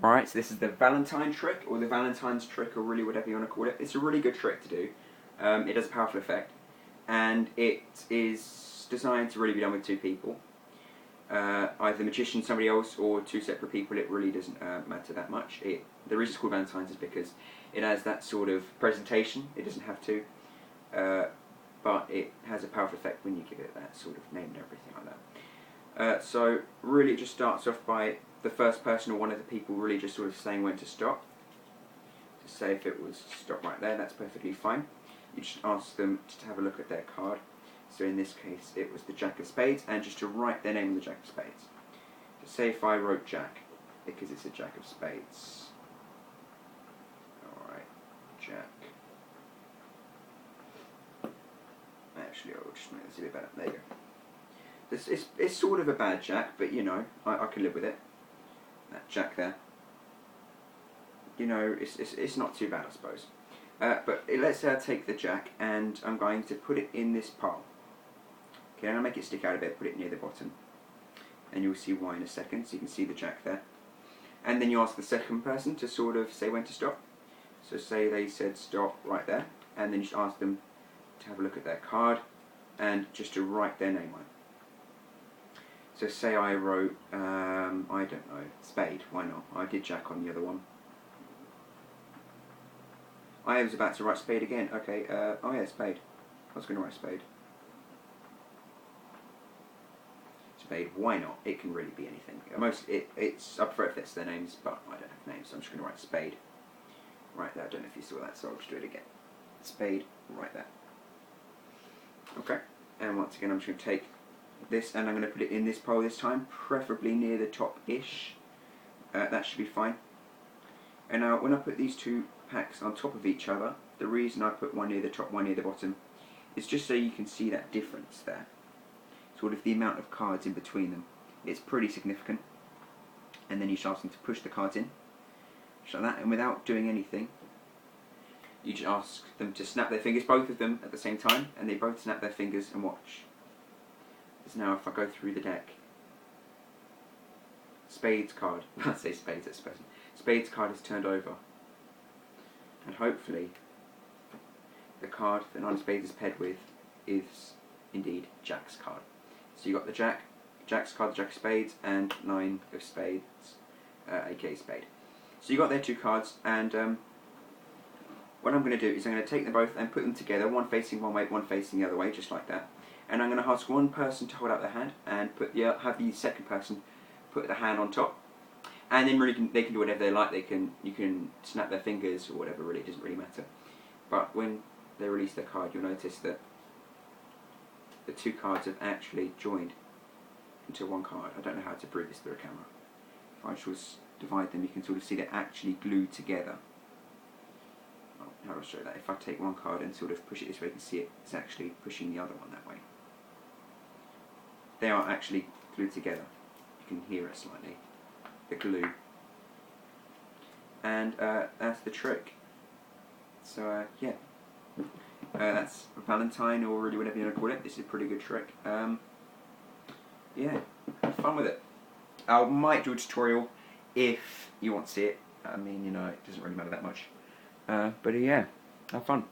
Alright, so this is the Valentine trick, or the Valentine's trick, or really whatever you want to call it. It's a really good trick to do. It does a powerful effect, and it is designed to really be done with two people. Either the magician, somebody else, or two separate people. It really doesn't matter that much. The reason it's called Valentine's is because it has that sort of presentation. It doesn't have to, but it has a powerful effect when you give it that sort of name and everything like that. So really it just starts off by the first person or one of the people really just sort of saying when to stop. To say if it was stop right there, that's perfectly fine. You just ask them to have a look at their card. So in this case it was the Jack of Spades, and just to write their name on the Jack of Spades. So say if I wrote Jack, because it's a Jack of Spades. Alright, Jack. Actually, I'll just make this a bit better. There you go. It's sort of a bad Jack, but you know, I can live with it. That Jack there. You know, it's not too bad, I suppose. But let's say I take the Jack and I'm going to put it in this pile. Okay, I'm going to make it stick out a bit, put it near the bottom. And you'll see why in a second, so you can see the Jack there. And then you ask the second person to sort of say when to stop. So say they said stop right there, and then you just ask them to have a look at their card and just to write their name on it. So say I wrote, I don't know, Spade, why not? I did Jack on the other one. I was about to write Spade again. Okay, oh yeah, Spade. I was going to write Spade. Spade, why not? It can really be anything. I prefer if it's their names, but I don't have names, so I'm just going to write Spade. Right there, I don't know if you saw that, so I'll just do it again. Spade, right there. Okay, and once again I'm just going to take this and I'm going to put it in this pile this time, preferably near the top-ish. That should be fine. And now when I put these two packs on top of each other, the reason I put one near the top, one near the bottom, is just so you can see that difference there. Sort of the amount of cards in between them. It's pretty significant. And then you just ask them to push the cards in, just like that, and without doing anything, you just ask them to snap their fingers, both of them at the same time, and they both snap their fingers and watch. So now if I go through the deck, Spades card, I say Spades, that's person. Spades card is turned over, and hopefully the card that Nine of Spades is paired with is indeed Jack's card. So you got the Jack, Jack's card, the Jack of Spades, and Nine of Spades, aka Spade. So you got their two cards, and what I'm going to do is I'm going to take them both and put them together, one facing one way, one facing the other way, just like that. And I'm going to ask one person to hold out their hand and have the second person put the hand on top. And then really they can do whatever they like. You can snap their fingers or whatever. Really, it doesn't really matter. But when they release their card, you'll notice that the two cards have actually joined into one card. I don't know how to prove this through a camera. If I just divide them, you can sort of see they're actually glued together. Oh, how do I show that? If I take one card and sort of push it this way, you can see it's actually pushing the other one that way. They are actually glued together. You can hear it slightly. The glue. And that's the trick. So yeah. That's Valentine, or really whatever you want to call it. This is a pretty good trick. Yeah, have fun with it. I might do a tutorial if you want to see it. I mean, you know, it doesn't really matter that much. But yeah, have fun.